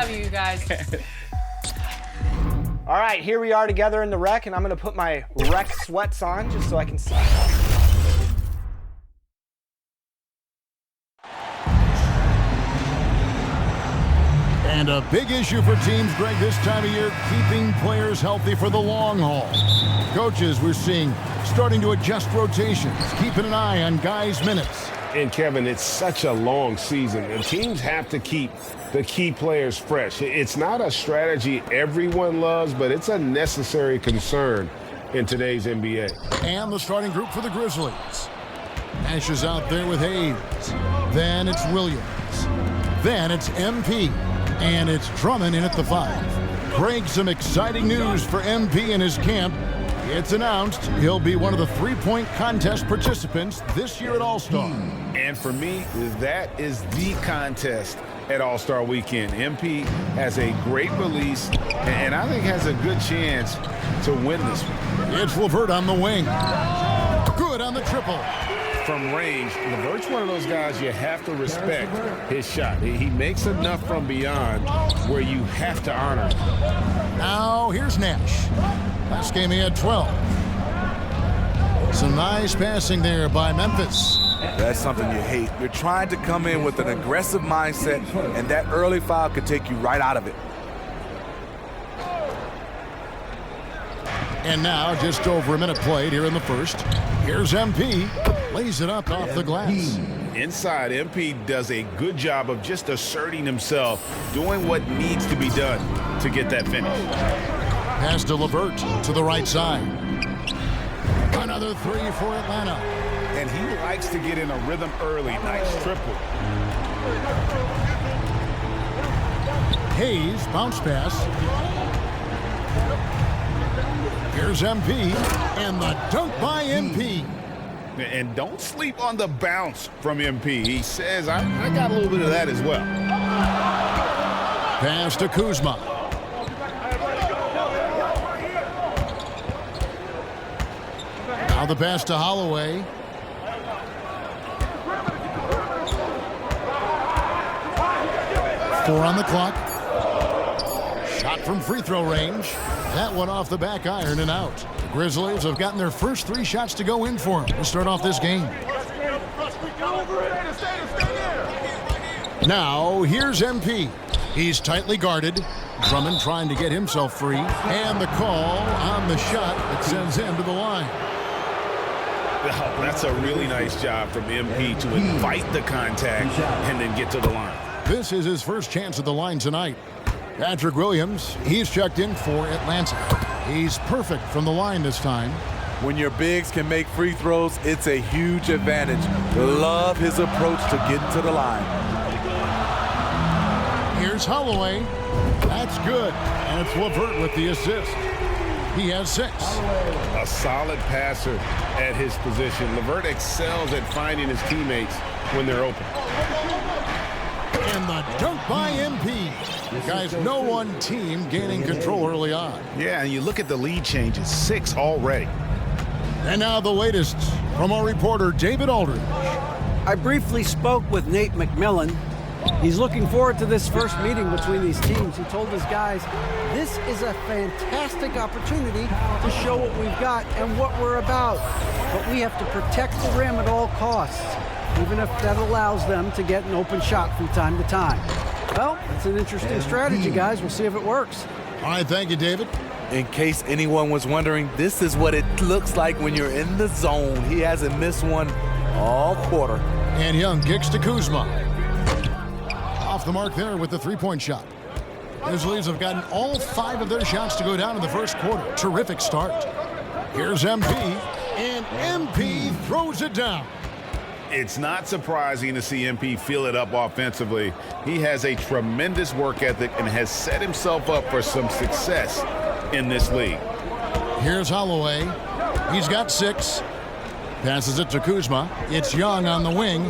W, you guys. All right, here we are together in the rec, and I'm going to put my rec sweats on just so I can see. And a big issue for teams, Greg, this time of year, keeping players healthy for the long haul. Coaches, we're seeing, starting to adjust rotations, keeping an eye on guys' minutes. And, Kevin, it's such a long season, and teams have to keep the key players fresh. It's not a strategy everyone loves, but it's a necessary concern in today's NBA. And the starting group for the Grizzlies. Nash is out there with Hayes. Then it's Williams. Then it's MP. And it's Drummond in at the 5. Greg, some exciting news for MP and his camp. It's announced he'll be one of the three-point contest participants this year at All-Star. And for me, that is the contest at All-Star Weekend. MP has a great release, and I think has a good chance to win this one. It's LeVert on the wing. Good on the triple. From range, LeVert's one of those guys you have to respect his shot. He makes enough from beyond where you have to honor him. Now here's Nash. Last game he had 12. Some nice passing there by Memphis. That's something you hate. You're trying to come in with an aggressive mindset, and that early foul could take you right out of it. And now just over a minute played here in the first. Here's MP. Lays it up off the glass. Inside, MP does a good job of just asserting himself, doing what needs to be done to get that finish. Pass to LeVert to the right side. Another three for Atlanta. And he likes to get in a rhythm early. Nice triple. Hayes, bounce pass. Here's MP, and the dunk by MP. And don't sleep on the bounce from MP. He says, I got a little bit of that as well. Pass to Kuzma. Now the pass to Holloway. Four on the clock. Shot from free throw range. That one off the back iron and out. The Grizzlies have gotten their first 3 shots to go in for them to start off this game. Now, here's MP. He's tightly guarded. Drummond trying to get himself free. And the call on the shot that sends him to the line. Oh, that's a really nice job from MP to invite the contact and then get to the line. This is his first chance at the line tonight. Patrick Williams, he's checked in for Atlanta. He's perfect from the line this time. When your bigs can make free throws, it's a huge advantage. Love his approach to getting to the line. Here's Holloway. That's good. And it's LeVert with the assist. He has 6. A solid passer at his position. LeVert excels at finding his teammates when they're open. And the dunk by MP. Guys, no one team gaining control early on. Yeah, and you look at the lead changes, 6 already. And now the latest from our reporter, David Aldridge. I briefly spoke with Nate McMillan. He's looking forward to this first meeting between these teams. He told his guys, this is a fantastic opportunity to show what we've got and what we're about. But we have to protect the rim at all costs, even if that allows them to get an open shot from time to time. Well, it's an interesting strategy, guys. We'll see if it works. All right, thank you, David. In case anyone was wondering, this is what it looks like when you're in the zone. He hasn't missed one all quarter. And Young kicks to Kuzma. Off the mark there with the three-point shot. Grizzlies have gotten all 5 of their shots to go down in the first quarter. Terrific start. Here's MP, and MP throws it down. It's not surprising to see MP fill it up offensively. He has a tremendous work ethic and has set himself up for some success in this league. Here's Holloway. He's got 6. Passes it to Kuzma. It's Young on the wing.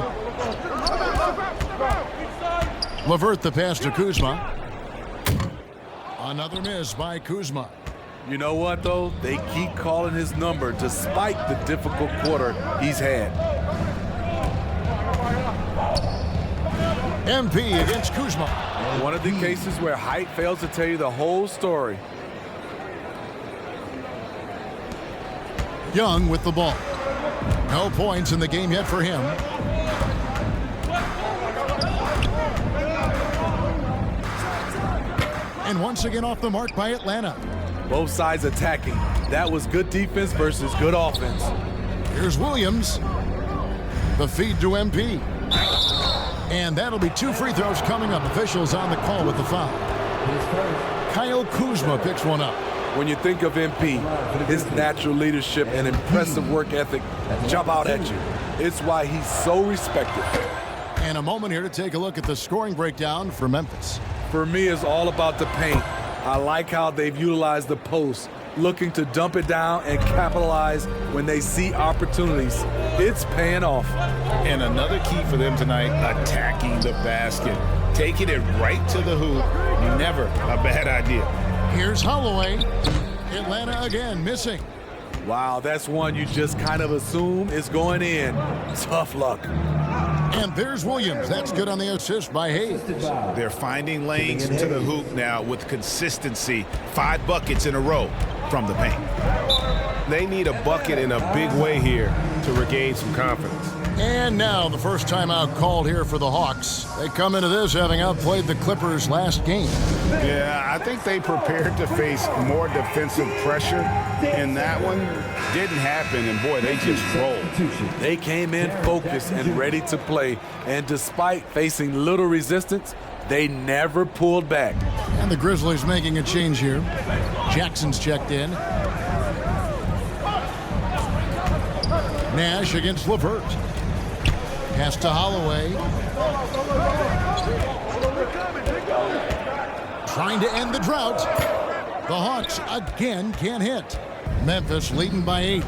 LeVert the pass to Kuzma. Another miss by Kuzma. You know what, though? They keep calling his number despite the difficult quarter he's had. MP against Kuzma. One of the cases where height fails to tell you the whole story. Young with the ball. No points in the game yet for him. And once again off the mark by Atlanta. Both sides attacking. That was good defense versus good offense. Here's Williams. The feed to MP. And that'll be 2 free throws coming up. Officials on the call with the foul. Kyle Kuzma picks one up. When you think of MP, his natural leadership and impressive work ethic jump out at you. It's why he's so respected. And a moment here to take a look at the scoring breakdown for Memphis. For me, it's all about the paint. I like how they've utilized the post, looking to dump it down and capitalize when they see opportunities. It's paying off. And another key for them tonight, attacking the basket. Taking it right to the hoop, never a bad idea. Here's Holloway. Atlanta again missing. Wow, that's one you just kind of assume is going in. Tough luck. And there's Williams. That's good on the assist by Hayes. They're finding lanes to the hoop now with consistency. 5 buckets in a row from the paint. They need a bucket in a big way here to regain some confidence. And now the first timeout called here for the Hawks. They come into this having outplayed the Clippers last game. Yeah, I think they prepared to face more defensive pressure, and that one didn't happen, and boy, they just rolled. They came in focused and ready to play, and despite facing little resistance, they never pulled back. And the Grizzlies making a change here. Jackson's checked in. Nash against LeVert. Pass to Holloway. Trying to end the drought. The Hawks again can't hit. Memphis leading by 8.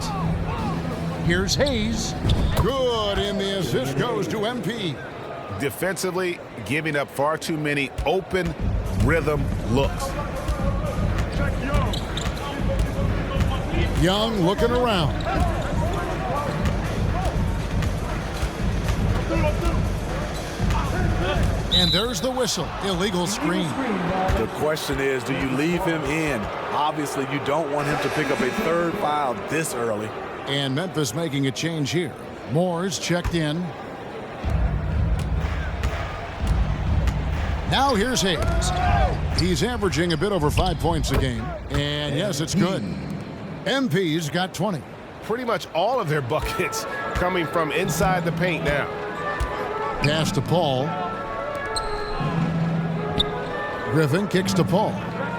Here's Hayes. Good, and the assist goes to MP. Defensively, giving up far too many open rhythm looks. Young looking around. And there's the whistle. Illegal screen. The question is, do you leave him in? Obviously, you don't want him to pick up a 3rd foul this early. And Memphis making a change here. Moore's checked in. Now here's Hayes. He's averaging a bit over 5 points a game. And yes, it's good. MP's got 20. Pretty much all of their buckets coming from inside the paint now. Pass to Paul. Griffin kicks to Paul.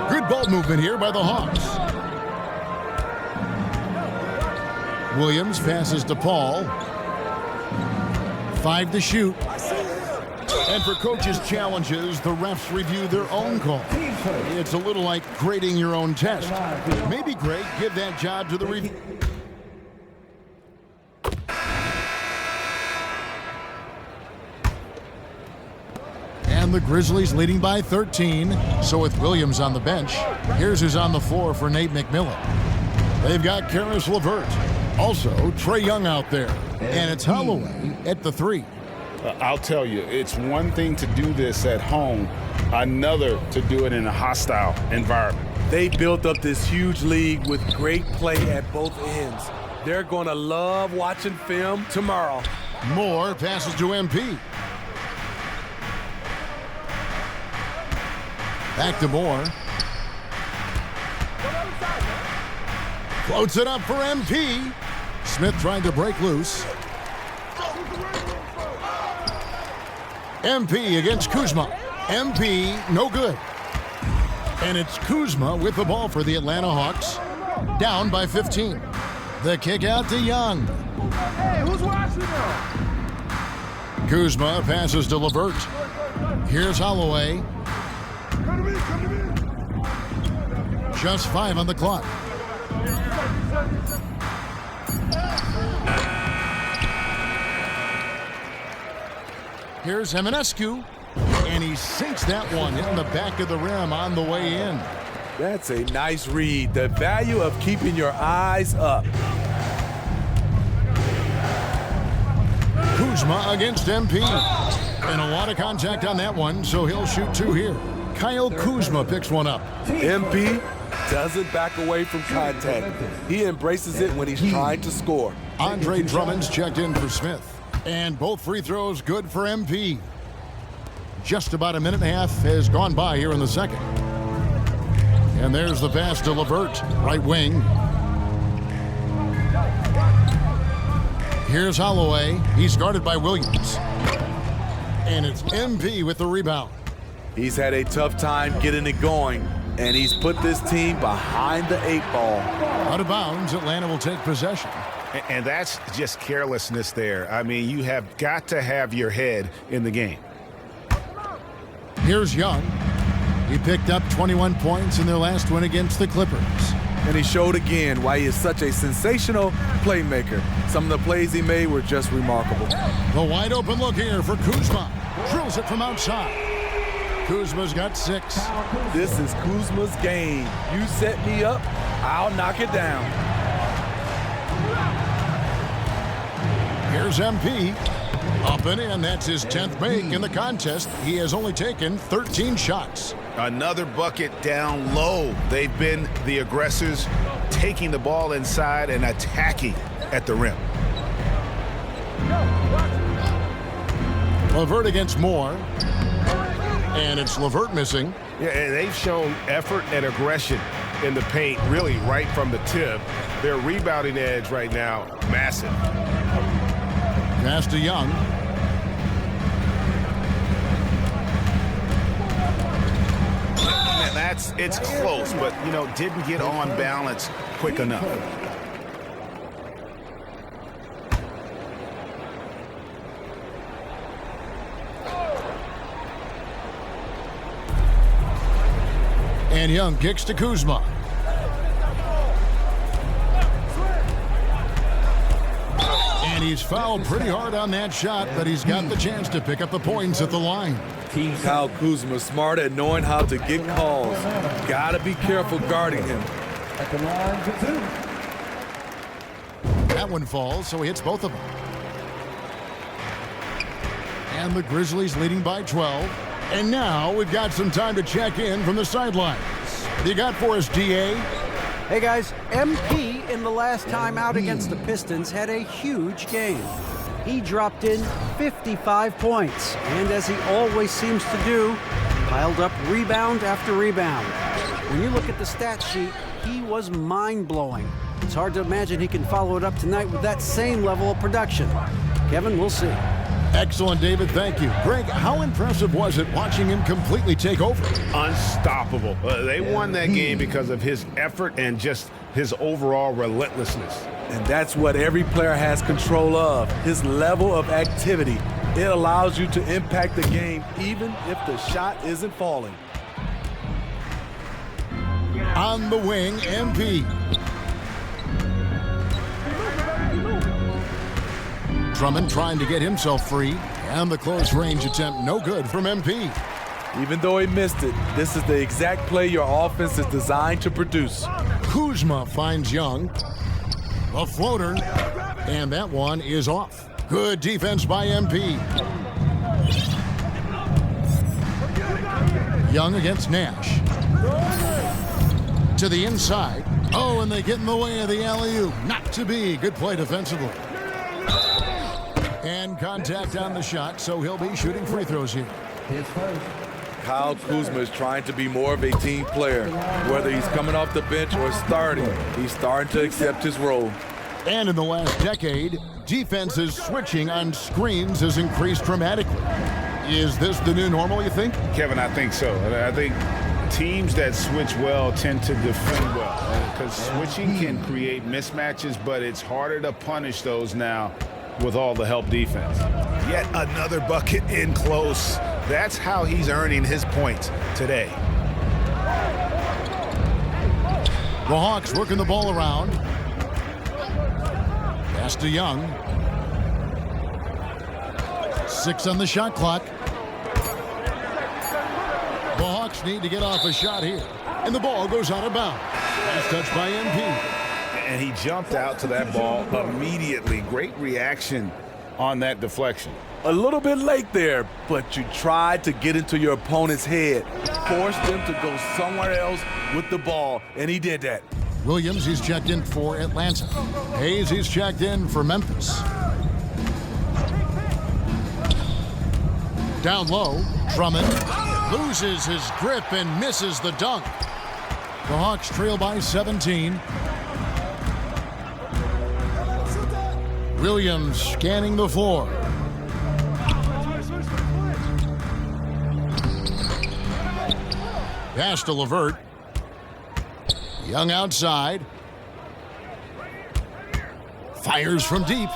Good ball movement here by the Hawks. Williams passes to Paul. 5 to shoot. And for coaches' challenges, the refs review their own call. It's a little like grading your own test. Maybe Greg, give that job to the review. And the Grizzlies leading by 13. So with Williams on the bench, here's who's on the floor for Nate McMillan. They've got Karis LeVert. Also, Trae Young out there. And it's Holloway at the 3. I'll tell you, it's one thing to do this at home, another to do it in a hostile environment. They built up this huge league with great play at both ends. They're going to love watching film tomorrow. Moore passes to MP. Back to Moore. Floats it up for MP. Smith trying to break loose. MP against Kuzma. MP, no good. And it's Kuzma with the ball for the Atlanta Hawks. Down by 15. The kick out to Young. Hey, who's watching now? Kuzma passes to LeVert. Here's Holloway. Come to me, come to me. Just 5 on the clock. Here's Eminescu, and he sinks that one in the back of the rim on the way in. That's a nice read. The value of keeping your eyes up. Kuzma against MP. And a lot of contact on that one, so he'll shoot 2 here. Kyle Kuzma picks one up. MP doesn't back away from contact. He embraces it when he's trying to score. Andre Drummond's checked in for Smith. And both free throws good for MP. Just about a minute and a half has gone by here in the second. And there's the pass to LeVert, right wing. Here's Holloway. He's guarded by Williams. And it's MP with the rebound. He's had a tough time getting it going, and he's put this team behind the 8 ball. Out of bounds, Atlanta will take possession. And that's just carelessness there. I mean, you have got to have your head in the game. Here's Young. He picked up 21 points in their last win against the Clippers. And he showed again why he is such a sensational playmaker. Some of the plays he made were just remarkable. The wide open look here for Kuzma. Drills it from outside. Kuzma's got 6. This is Kuzma's game. You set me up, I'll knock it down. Here's MP. Up and in. That's his 10th make in the contest. He has only taken 13 shots. Another bucket down low. They've been the aggressors, taking the ball inside and attacking at the rim. LeVert against Moore. And it's LeVert missing. Yeah, and they've shown effort and aggression in the paint, really right from the tip. Their rebounding edge right now, massive. Pass to Young. Man, it's close, but, you know, didn't get on balance quick enough. And Young kicks to Kuzma. And he's fouled pretty hard on that shot, but he's got the chance to pick up the points at the line. Kyle Kuzma, smart at knowing how to get calls. Gotta be careful guarding him. That one falls, so he hits both of them. And the Grizzlies leading by 12. And now we've got some time to check in from the sidelines. What do you got for us, DA? Hey guys, MP in the last time out against the Pistons had a huge game. He dropped in 55 points, and as he always seems to do, piled up rebound after rebound. When you look at the stat sheet, he was mind-blowing. It's hard to imagine he can follow it up tonight with that same level of production. Kevin, we'll see. Excellent, David. Thank you. Greg, how impressive was it watching him completely take over? Unstoppable. They won that game because of his effort and just his overall relentlessness. And that's what every player has control of, his level of activity. It allows you to impact the game even if the shot isn't falling. On the wing, MP. Drummond trying to get himself free, and the close range attempt no good from MP. Even though he missed it, this is the exact play your offense is designed to produce. Kuzma finds Young. A floater, and that one is off. Good defense by MP. Young against Nash. To the inside. Oh, and they get in the way of the alley-oop. Not to be. Good play defensively. And contact on the shot, so he'll be shooting free throws here. Kyle Kuzma is trying to be more of a team player. Whether he's coming off the bench or starting, he's starting to accept his role. And in the last decade, defenses switching on screens has increased dramatically. Is this the new normal, you think? Kevin, I think so. I think teams that switch well tend to defend well, because switching can create mismatches, but it's harder to punish those now with all the help defense. Yet another bucket in close. That's how he's earning his points today. The Hawks working the ball around. Pass to Young. 6 on the shot clock. The Hawks need to get off a shot here. And the ball goes out of bounds. Nice touch by MP. And he jumped out to that ball immediately. Great reaction on that deflection. A little bit late there, but you tried to get into your opponent's head. Forced them to go somewhere else with the ball, and he did that. Williams, he's checked in for Atlanta. Hayes, he's checked in for Memphis. Down low, Drummond loses his grip and misses the dunk. The Hawks trail by 17. Williams scanning the floor. Pass to LeVert. Young outside. Fires from deep.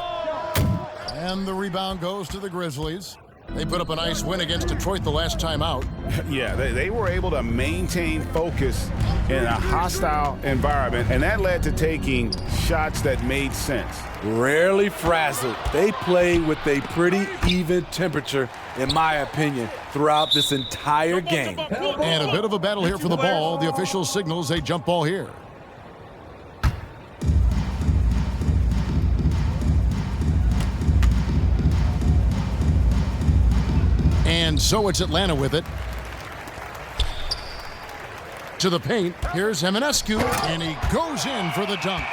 And the rebound goes to the Grizzlies. They put up a nice win against Detroit the last time out. Yeah, they were able to maintain focus in a hostile environment, and that led to taking shots that made sense. Rarely frazzled. They play with a pretty even temperature, in my opinion, throughout this entire game. And a bit of a battle here for the ball. The official signals a jump ball here. And so it's Atlanta with it. To the paint, here's Eminescu, and he goes in for the dunk.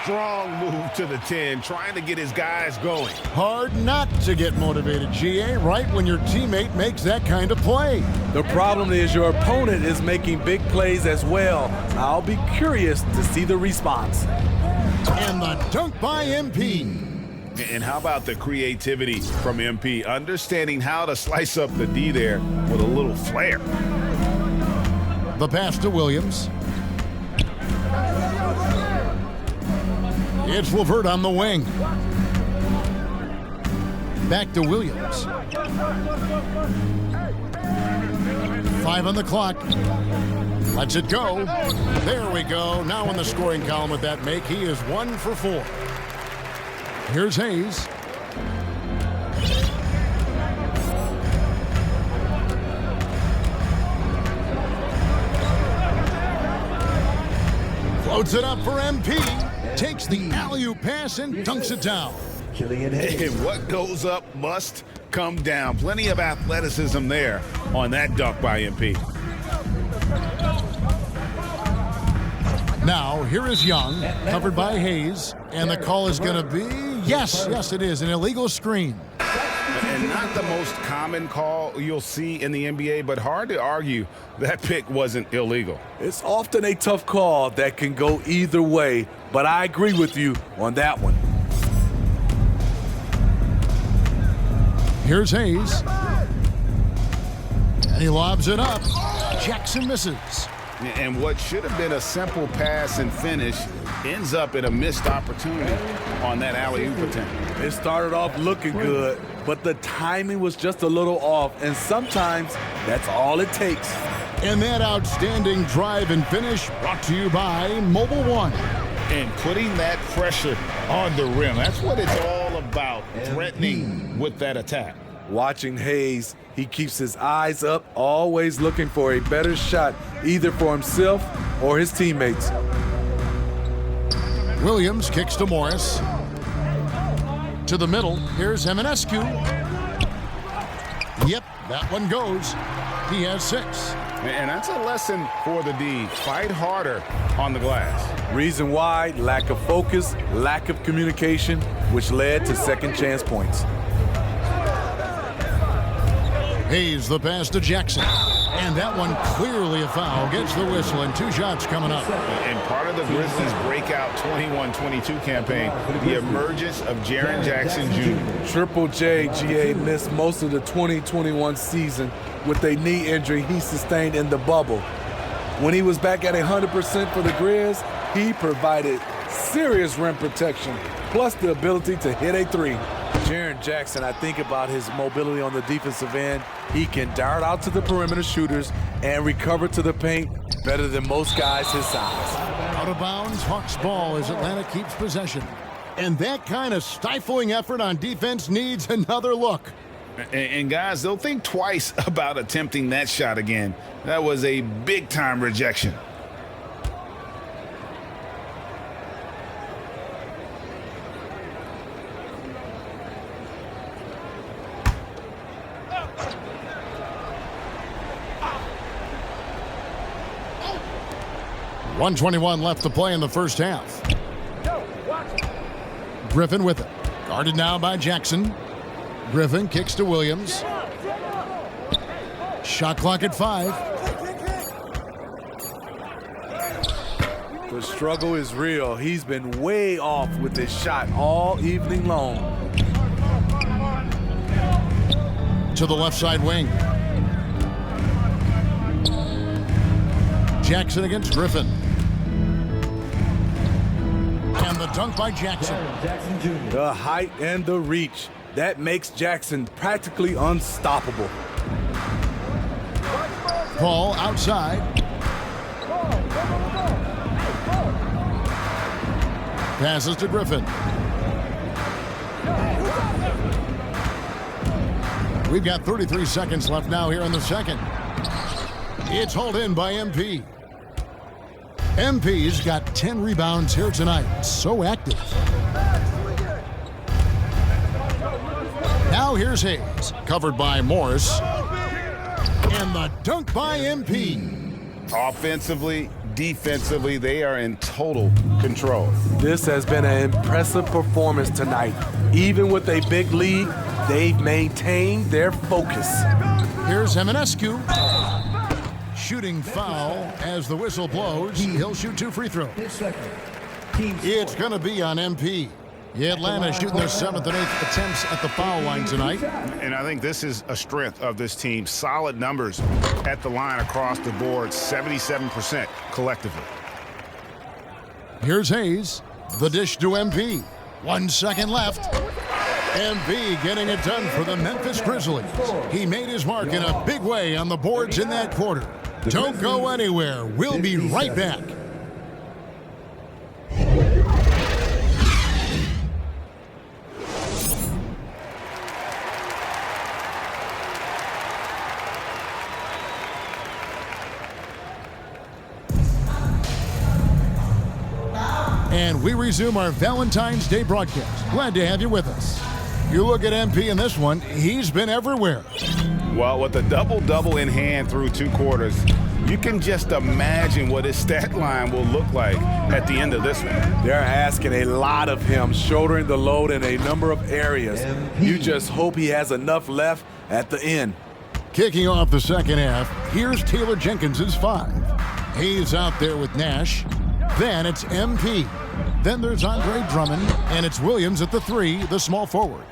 Strong move to the 10, trying to get his guys going. Hard not to get motivated, GA, right when your teammate makes that kind of play. The problem is your opponent is making big plays as well. I'll be curious to see the response. And the dunk by MP. And how about the creativity from MP, understanding how to slice up the D there with a little flair. The pass to Williams. It's LeVert on the wing. Back to Williams. 5 on the clock. Lets it go. There we go. Now in the scoring column with that make, he is 1 for 4. Here's Hayes. Floats it up for MP. Takes the alley-oop pass and dunks it down. And what goes up must come down. Plenty of athleticism there on that dunk by MP. Now, here is Young, covered by Hayes, and the call is going to be, yes, it is, an illegal screen. And not the most common call you'll see in the NBA, but hard to argue that pick wasn't illegal. It's often a tough call that can go either way, but I agree with you on that one. Here's Hayes. And he lobs it up. Jackson misses. And what should have been a simple pass and finish ends up in a missed opportunity on that alley-oop attempt. It started off looking good, but the timing was just a little off, and sometimes that's all it takes. And that outstanding drive and finish brought to you by Mobile One. And putting that pressure on the rim, that's what it's all about, threatening with that attack. Watching Hayes, he keeps his eyes up, always looking for a better shot, either for himself or his teammates. Williams kicks to Morris. To the middle, here's Eminescu. Yep, that one goes. He has 6. And that's a lesson for the D. Fight harder on the glass. Reason why, lack of focus, lack of communication, which led to second chance points. Hayes the pass to Jackson. And that one clearly a foul. Gets the whistle and 2 shots coming up. And part of the Grizzlies' breakout 21-22 campaign, the emergence of Jaren Jackson Jr. Triple J, GA, missed most of the 2021 season with a knee injury he sustained in the bubble. When he was back at 100% for the Grizz, he provided serious rim protection, plus the ability to hit a 3. Jaren Jackson, I think about his mobility on the defensive end. He can dart out to the perimeter shooters and recover to the paint better than most guys his size. Out of bounds, Hawks ball as Atlanta keeps possession. And that kind of stifling effort on defense needs another look. And guys, they'll think twice about attempting that shot again. That was a big-time rejection. 1:21 left to play in the first half. Griffin with it. Guarded now by Jackson. Griffin kicks to Williams. Shot clock at 5. The struggle is real. He's been way off with his shot all evening long. To the left side wing. Jackson against Griffin. And the dunk by Jackson. The height and the reach. That makes Jackson practically unstoppable. Paul outside. Passes to Griffin. We've got 33 seconds left now here in the second. It's hauled in by MP. MP's got 10 rebounds here tonight. So active. Now here's Hayes. Covered by Morris. And the dunk by MP. Offensively, defensively, they are in total control. This has been an impressive performance tonight. Even with a big lead, they've maintained their focus. Here's Eminescu. Shooting foul as the whistle blows. He'll shoot 2 free throws. It's going to be on MP. Atlanta shooting their 7th and 8th attempts at the foul line tonight. And I think this is a strength of this team. Solid numbers at the line across the board, 77% collectively. Here's Hayes. The dish to MP. 1 second left. MP getting it done for the Memphis Grizzlies. He made his mark in a big way on the boards in that quarter. Don't go anywhere. We'll be right back. And we resume our Valentine's Day broadcast. Glad to have you with us. You look at MP in this one, he's been everywhere. Well, with a double-double in hand through 2 quarters, you can just imagine what his stat line will look like at the end of this one. They're asking a lot of him, shouldering the load in a number of areas. You just hope he has enough left at the end. Kicking off the second half, here's Taylor Jenkins's 5. Hayes out there with Nash. Then it's MP. Then there's Andre Drummond, and it's Williams at the 3, the small forward.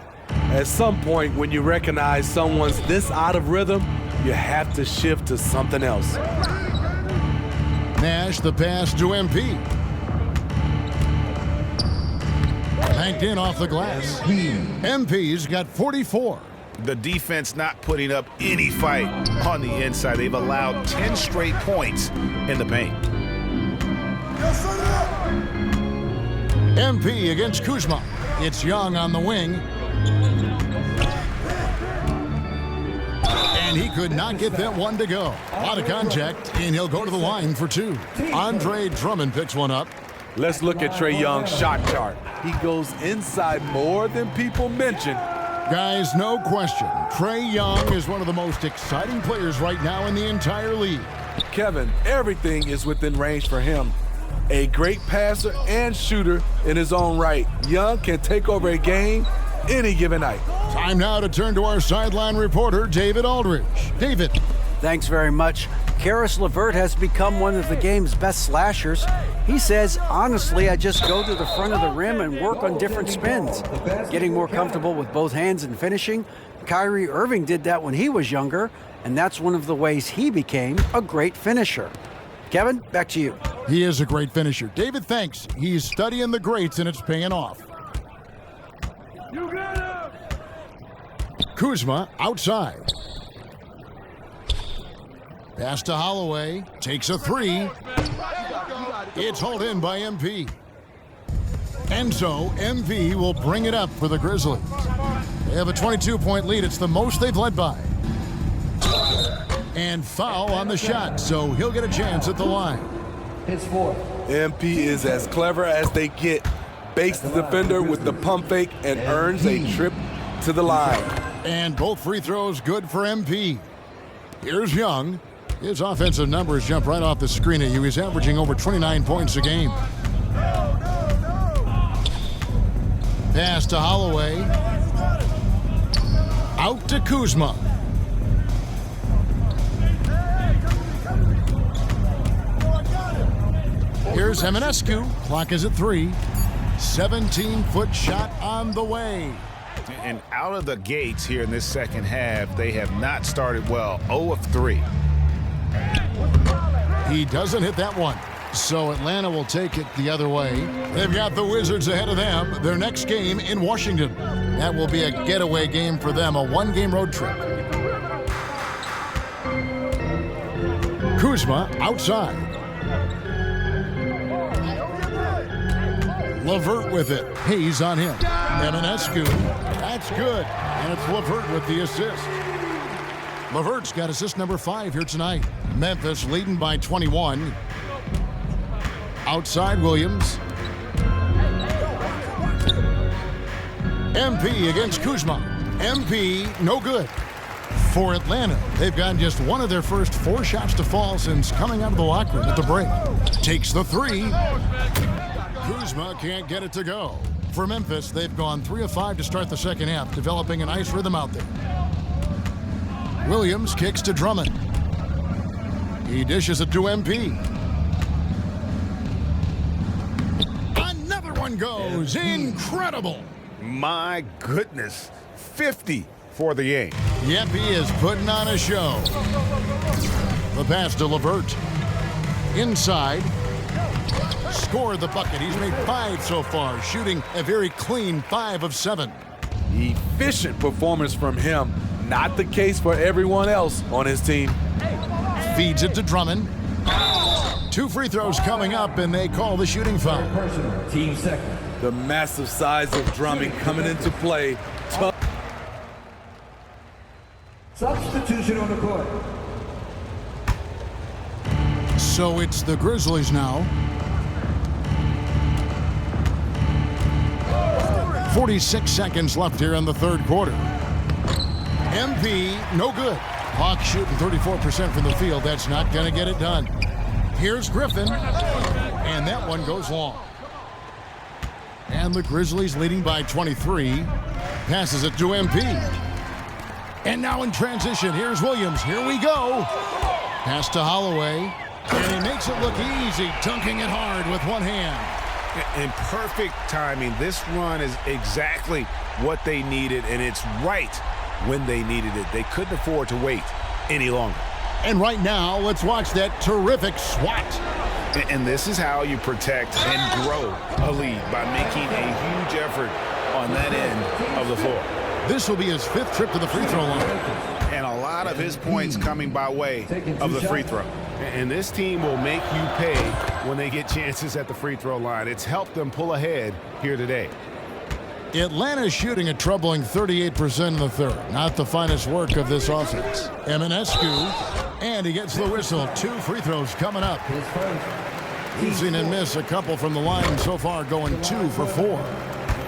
At some point, when you recognize someone's this out of rhythm, you have to shift to something else. Nash the pass to MP. Banked in off the glass. MP's got 44. The defense not putting up any fight on the inside. They've allowed 10 straight points in the paint. MP against Kuzma. It's Young on the wing. And he could not get that one to go. A lot of contact, and he'll go to the line for 2. Andre Drummond picks one up. Let's look at Trae Young's shot chart. He goes inside more than people mention. Guys, no question, Trae Young is one of the most exciting players right now in the entire league. Kevin, everything is within range for him. A great passer and shooter in his own right. Young can take over a game any given night. Time now to turn to our sideline reporter, David Aldridge. David. Thanks very much. Karis LeVert has become one of the game's best slashers. He says, honestly, I just go to the front of the rim and work on different spins. Getting more comfortable with both hands and finishing. Kyrie Irving did that when he was younger, and that's one of the ways he became a great finisher. Kevin, back to you. He is a great finisher. David, thanks. He's studying the greats, and it's paying off. Kuzma outside. Pass to Holloway. Takes a 3. It's hauled in by MP. And so MP will bring it up for the Grizzlies. They have a 22-point lead. It's the most they've led by. And foul on the shot, so he'll get a chance at the line. MP is as clever as they get. Bakes the defender with the pump fake and earns a trip to the line. And both free throws good for MP. Here's Young. His offensive numbers jump right off the screen at you. He's averaging over 29 points a game. Pass to Holloway. Out to Kuzma. Here's Eminescu. Clock is at 3. 17-foot shot on the way. And out of the gates here in this second half, they have not started well. 0 of 3. He doesn't hit that one. So Atlanta will take it the other way. They've got the Wizards ahead of them. Their next game in Washington. That will be a getaway game for them, a one-game road trip. Kuzma outside. LeVert with it. Hayes on him. Eminescu. That's good. And it's LeVert with the assist. LeVert's got assist number 5 here tonight. Memphis leading by 21. Outside Williams. MP against Kuzma. MP, no good. For Atlanta, they've gotten just one of their first 4 shots to fall since coming out of the locker room at the break. Takes the 3. Kuzma can't get it to go. For Memphis, they've gone 3 of 5 to start the second half, developing a nice rhythm out there. Williams kicks to Drummond. He dishes it to MP. Another one goes. Incredible. My goodness. 50 for the game. Yep, he is putting on a show. The pass to LeVert. Inside. Scored the bucket. He's made 5 so far, shooting a very clean 5 of 7. Efficient performance from him. Not the case for everyone else on his team. Feeds it to Drummond. 2 free throws coming up, and they call the shooting foul. Team second. The massive size of Drummond coming into play. Substitution on the court. So it's the Grizzlies now. 46 seconds left here in the third quarter. MP, no good. Hawks shooting 34% from the field. That's not going to get it done. Here's Griffin, and that one goes long. And the Grizzlies leading by 23. Passes it to MP. And now in transition, here's Williams. Here we go. Pass to Holloway. And he makes it look easy, dunking it hard with one hand. In perfect timing. This run is exactly what they needed, and it's right when they needed it. They couldn't afford to wait any longer. And right now, let's watch that terrific swat. And this is how you protect and grow a lead, by making a huge effort on that end of the floor. This will be his 5th trip to the free throw line. And a lot of his points coming by way of the free throw. And this team will make you pay when they get chances at the free throw line. It's helped them pull ahead here today. Atlanta's shooting a troubling 38% in the third. Not the finest work of this offense. Eminescu, and he gets the whistle. 2 free throws coming up. We've seen him miss a couple from the line so far, going 2 for 4.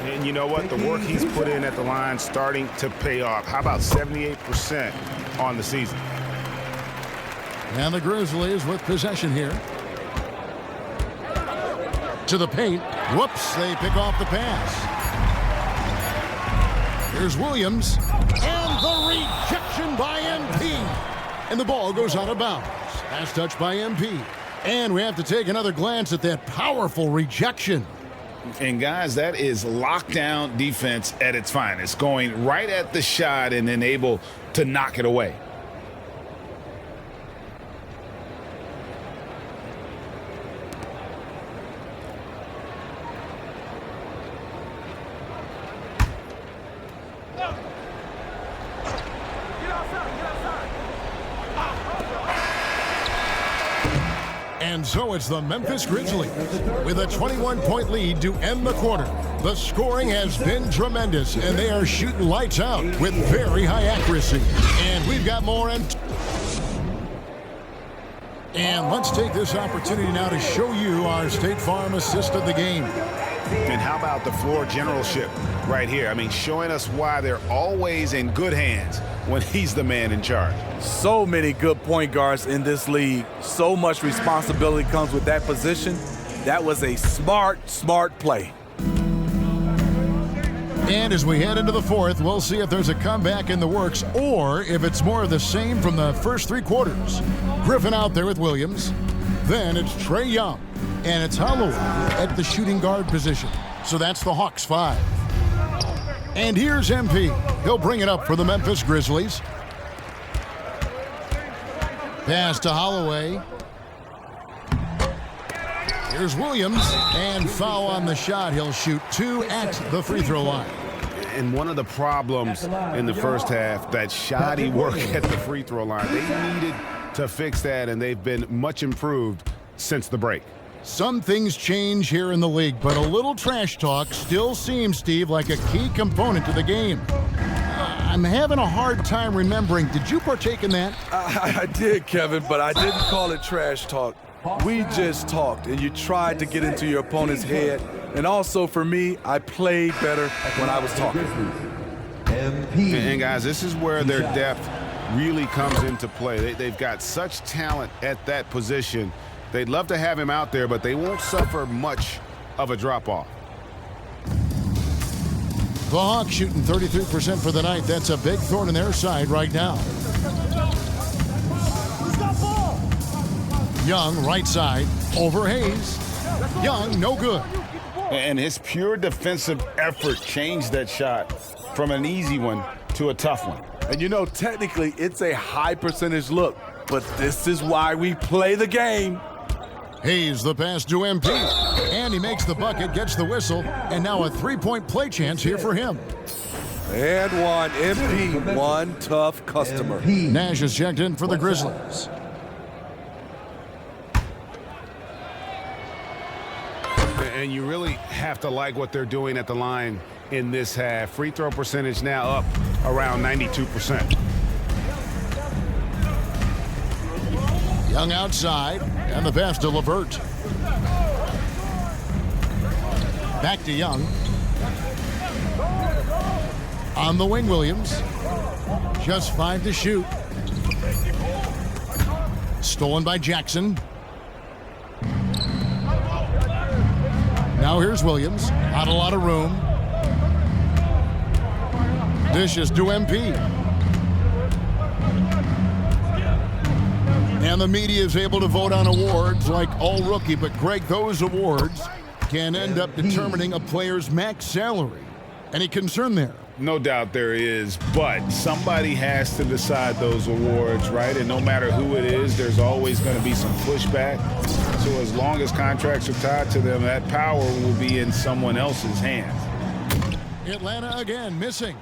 And you know what? The work he's put in at the line starting to pay off. How about 78% on the season? And the Grizzlies with possession here. To the paint. Whoops, they pick off the pass. Here's Williams. And the rejection by MP. And the ball goes out of bounds. Pass touch by MP. And we have to take another glance at that powerful rejection. And guys, that is lockdown defense at its finest. Going right at the shot and then able to knock it away. And so it's the Memphis Grizzlies with a 21-point lead to end the quarter. The scoring has been tremendous, and they are shooting lights out with very high accuracy. And we've got more. And let's take this opportunity now to show you our State Farm assist of the game. And how about the floor generalship right here? I mean, showing us why they're always in good hands when he's the man in charge. So many good point guards in this league. So much responsibility comes with that position. That was a smart play. And as we head into the fourth, we'll see if there's a comeback in the works or if it's more of the same from the first 3 quarters. Griffin out there with Williams. Then it's Trae Young. And it's Holloway at the shooting guard position. So that's the Hawks 5. And here's MP. He'll bring it up for the Memphis Grizzlies. Pass to Holloway. Here's Williams, and foul on the shot. He'll shoot 2 at the free throw line. And one of the problems in the first half, that shoddy work at the free throw line. They needed to fix that, and they've been much improved since the break. Some things change here in the league, but a little trash talk still seems, Steve, like a key component to the game. I'm having a hard time remembering. Did you partake in that? I did, Kevin, but I didn't call it trash talk. We just talked, and you tried to get into your opponent's head. And also, for me, I played better when I was talking. And guys, this is where their depth really comes into play. They've got such talent at that position. They'd love to have him out there, but they won't suffer much of a drop-off. The Hawks shooting 33% for the night. That's a big thorn in their side right now. Young, right side, over Hayes. Young, no good. And his pure defensive effort changed that shot from an easy one to a tough one. And you know, technically, it's a high percentage look, but this is why we play the game. Hayes the pass to MP. And he makes the bucket, gets the whistle, and now a 3-point play chance here for him. And one, MP, one tough customer. Nash is checked in for the Grizzlies. And you really have to like what they're doing at the line in this half. Free throw percentage now up around 92%. Young outside, and the pass to LeVert. Back to Young. On the wing, Williams. Just 5 to shoot. Stolen by Jackson. Now here's Williams. Not a lot of room. Dishes to MP. And the media is able to vote on awards like all rookie, but Greg, those awards can end up determining a player's max salary. Any concern there? No doubt there is, but somebody has to decide those awards, right? And no matter who it is, there's always going to be some pushback. So as long as contracts are tied to them, that power will be in someone else's hands. Atlanta again, missing.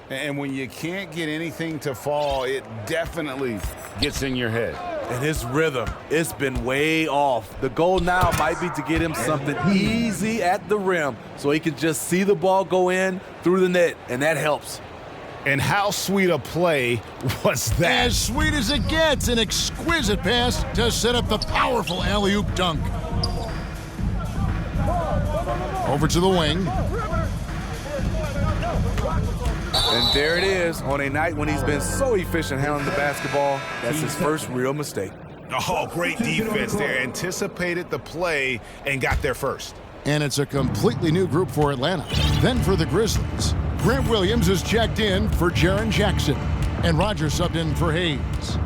And when you can't get anything to fall, it definitely gets in your head. And his rhythm, it's been way off. The goal now might be to get him something easy at the rim so he can just see the ball go in through the net, and that helps. And how sweet a play was that? As sweet as it gets, an exquisite pass to set up the powerful alley-oop dunk. Over to the wing. And there it is, on a night when he's been so efficient handling the basketball. That's his first real mistake. Oh, great defense there. Anticipated the play and got there first. And it's a completely new group for Atlanta. Then for the Grizzlies, Grant Williams is checked in for Jaren Jackson. And Rogers subbed in for Hayes.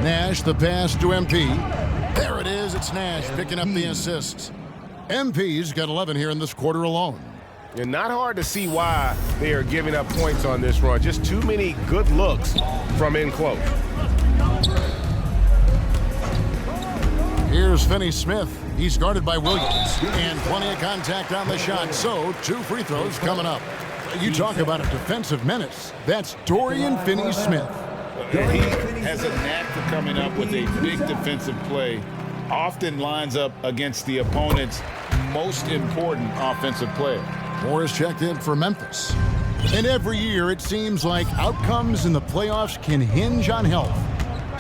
Nash, the pass to MP. There it is, it's Nash picking up the assist. MP's got 11 here in this quarter alone. And not hard to see why they are giving up points on this run. Just too many good looks from in close. Here's Finney-Smith. He's guarded by Williams. And plenty of contact on the shot. So 2 free throws coming up. You talk about a defensive menace. That's Dorian Finney-Smith. He has a knack for coming up with a big defensive play. Often lines up against the opponent's most important offensive player. Morris checked in for Memphis. And every year it seems like outcomes in the playoffs can hinge on health.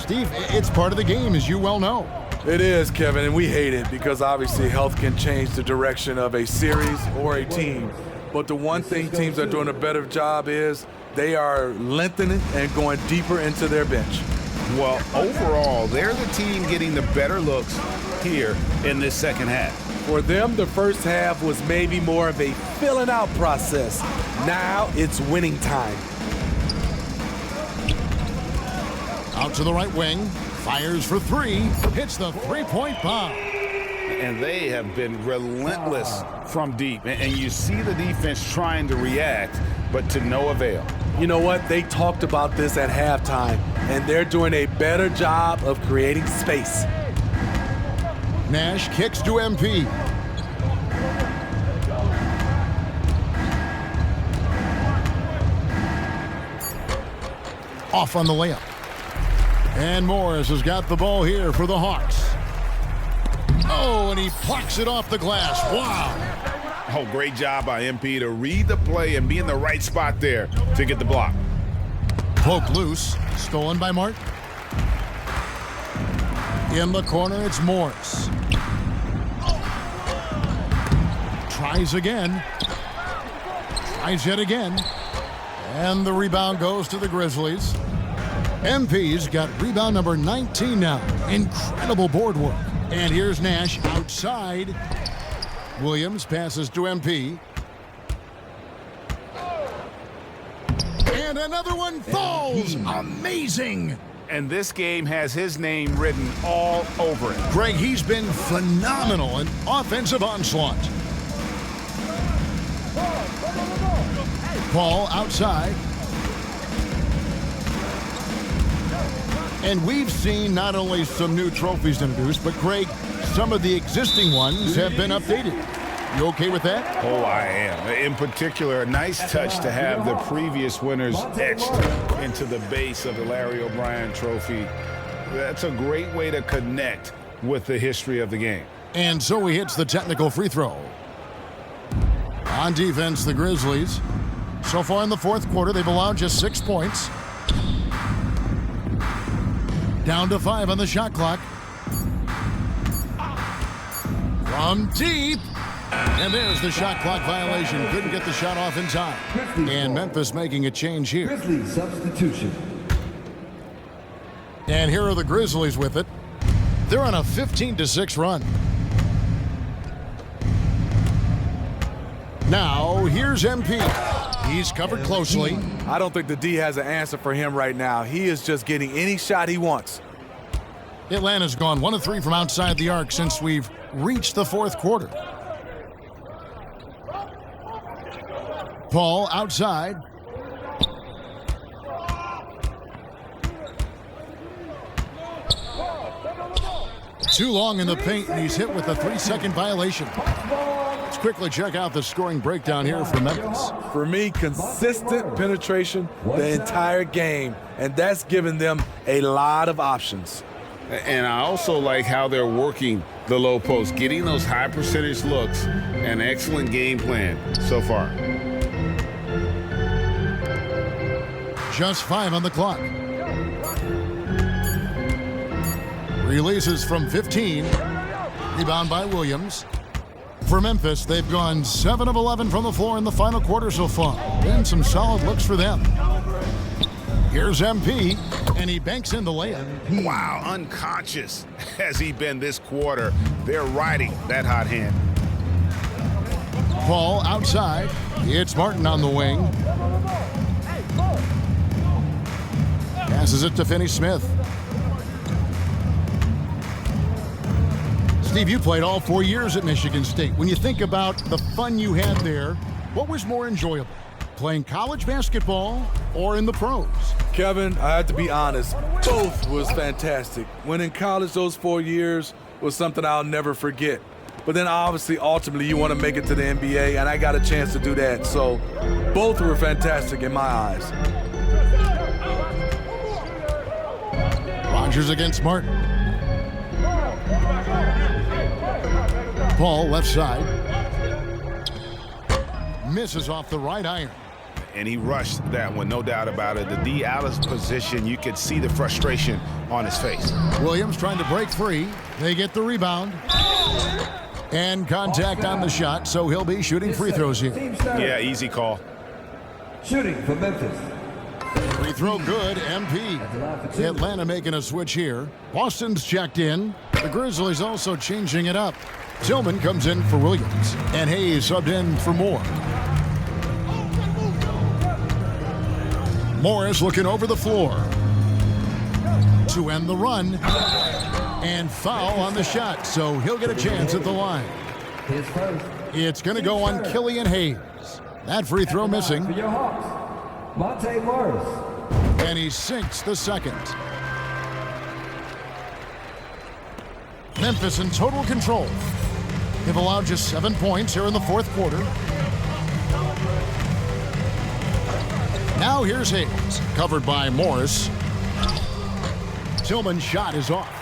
Steve, it's part of the game, as you well know. It is, Kevin, and we hate it because obviously health can change the direction of a series or a team. But the one thing teams are doing a better job is they are lengthening and going deeper into their bench. Well, overall, they're the team getting the better looks here in this second half. For them, the first half was maybe more of a filling out process. Now it's winning time. Out to the right wing, fires for three, hits the three-point bomb. And they have been relentless from deep. And you see the defense trying to react, but to no avail. You know what? They talked about this at halftime, and they're doing a better job of creating space. Nash kicks to MP. Off on the layup. And Morris has got the ball here for the Hawks. Oh, and he plucks it off the glass. Wow. Oh, great job by MP to read the play and be in the right spot there to get the block. Poke loose. Stolen by Martin. In the corner, it's Morris. Tries again. Tries yet again. And the rebound goes to the Grizzlies. MP's got rebound number 19 now. Incredible board work. And here's Nash outside. Williams passes to MP. And another one falls. Amazing. And this game has his name written all over it. Greg, he's been phenomenal in offensive onslaught. Paul outside. And we've seen not only some new trophies introduced, but Greg, some of the existing ones have been updated. You okay with that? Oh, I am. In particular, a nice touch to have the previous winners etched into the base of the Larry O'Brien trophy. That's a great way to connect with the history of the game. And so he hits the technical free throw. On defense, the Grizzlies. So far in the fourth quarter, they've allowed just 6 points. Down to 5 on the shot clock. From deep. And there's the shot clock violation. Couldn't get the shot off in time. And Memphis making a change here. Grizzlies substitution. And here are the Grizzlies with it. They're on a 15-6 run. Now, here's MP. He's covered closely. I don't think the D has an answer for him right now. He is just getting any shot he wants. Atlanta's gone 1 of 3 from outside the arc since we've reached the fourth quarter. Paul outside. Too long in the paint, and he's hit with a 3-second violation. Let's quickly check out the scoring breakdown here for Memphis. For me, consistent penetration the entire game, and that's given them a lot of options. And I also like how they're working the low post, getting those high percentage looks. An excellent game plan so far. Just 5 on the clock. Releases from 15. Rebound by Williams. For Memphis, they've gone 7 of 11 from the floor in the final quarter so far. And some solid looks for them. Here's MP, and he banks in the layup. Wow, unconscious has he been this quarter. They're riding that hot hand. Paul outside. It's Martin on the wing. Passes it to Finney-Smith. Steve, you played all 4 years at Michigan State. When you think about the fun you had there, what was more enjoyable? Playing college basketball or in the pros? Kevin, I have to be honest, both was fantastic. When in college, those 4 years was something I'll never forget. But then obviously, ultimately, you want to make it to the NBA, and I got a chance to do that. So both were fantastic in my eyes. Rogers against Martin. Paul left side. Misses off the right iron. And he rushed that one, no doubt about it. The D out of position, you could see the frustration on his face. Williams trying to break free. They get the rebound. And contact on the shot, so he'll be shooting free throws here. Team start. Yeah, easy call. Shooting for Memphis. Free throw good, MP. Atlanta making a switch here. Boston's checked in. The Grizzlies also changing it up. Tillman comes in for Williams, and Hayes subbed in for Moore. Morris looking over the floor to end the run, and foul on the shot, so he'll get a chance at the line. His first. It's going to go on Killian Hayes. That free throw missing, For your Hawks, Monte Morris. and he sinks the second. Memphis in total control. They've allowed just 7 points here in the fourth quarter. Now here's Hayes, covered by Morris. Tillman's shot is off.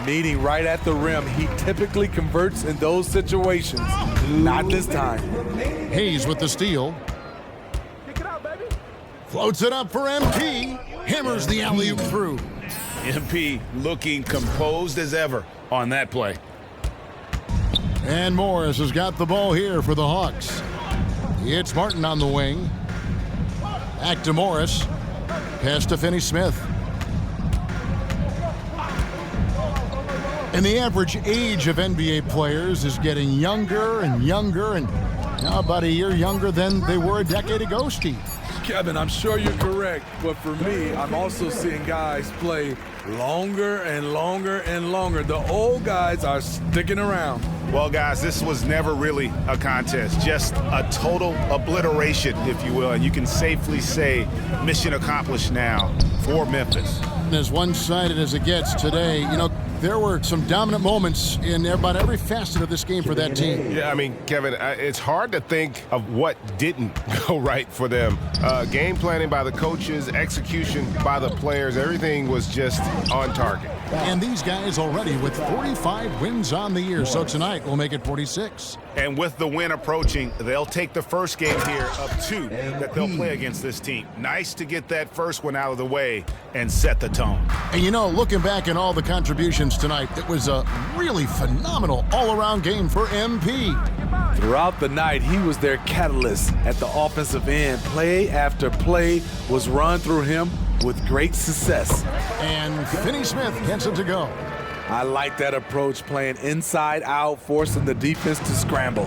Meeting right at the rim. He typically converts in those situations. Not this time. Hayes with the steal. Floats it up for MP. Hammers the alley-oop through. MP looking composed as ever on that play. And Morris has got the ball here for the Hawks. It's Martin on the wing. Back to Morris. Pass to Finney-Smith. And the average age of NBA players is getting younger and younger, and now about a year younger than they were a decade ago, Steve. Kevin, I'm sure you're correct, but for me, I'm also seeing guys play longer and longer and longer. The old guys are sticking around. Well, guys, this was never really a contest, just a total obliteration, if you will, and you can safely say mission accomplished now for Memphis. And as one-sided as it gets today, you know, there were some dominant moments in about every facet of this game for that team. Yeah, I mean, Kevin, it's hard to think of what didn't go right for them. Game planning by the coaches, execution by the players, everything was just on target. And these guys already with 45 wins on the year, so tonight we'll make it 46. And with the win approaching, they'll take the first game here of 2 that they'll play against this team. Nice to get that first one out of the way and set the tone. And you know, looking back at all the contributions tonight, it was a really phenomenal all-around game for MP. Throughout the night, he was their catalyst at the offensive end. Play after play was run through him with great success. And Finney-Smith gets it to go. I like that approach, playing inside out, forcing the defense to scramble.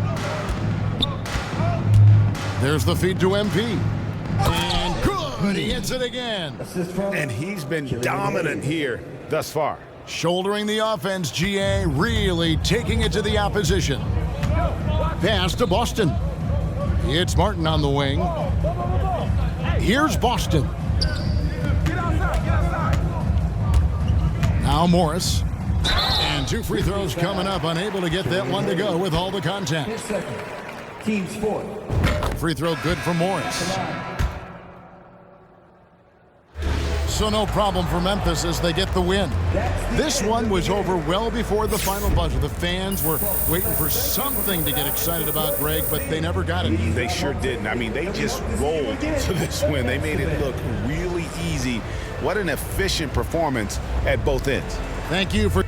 There's the feed to MP. And good, he hits it again. And he's been dominant here thus far. Shouldering the offense, GA really taking it to the opposition. Pass to Boston. It's Martin on the wing. Here's Boston. Now Morris. And 2 free throws coming up, unable to get that one to go with all the contact. His second. Team's fourth. Free throw good for Morris. So no problem for Memphis as they get the win. This one was over well before the final buzzer. The fans were waiting for something to get excited about, Greg, but they never got it. They sure didn't. I mean, they just rolled to this win. They made it look really easy. What an efficient performance at both ends. Thank you for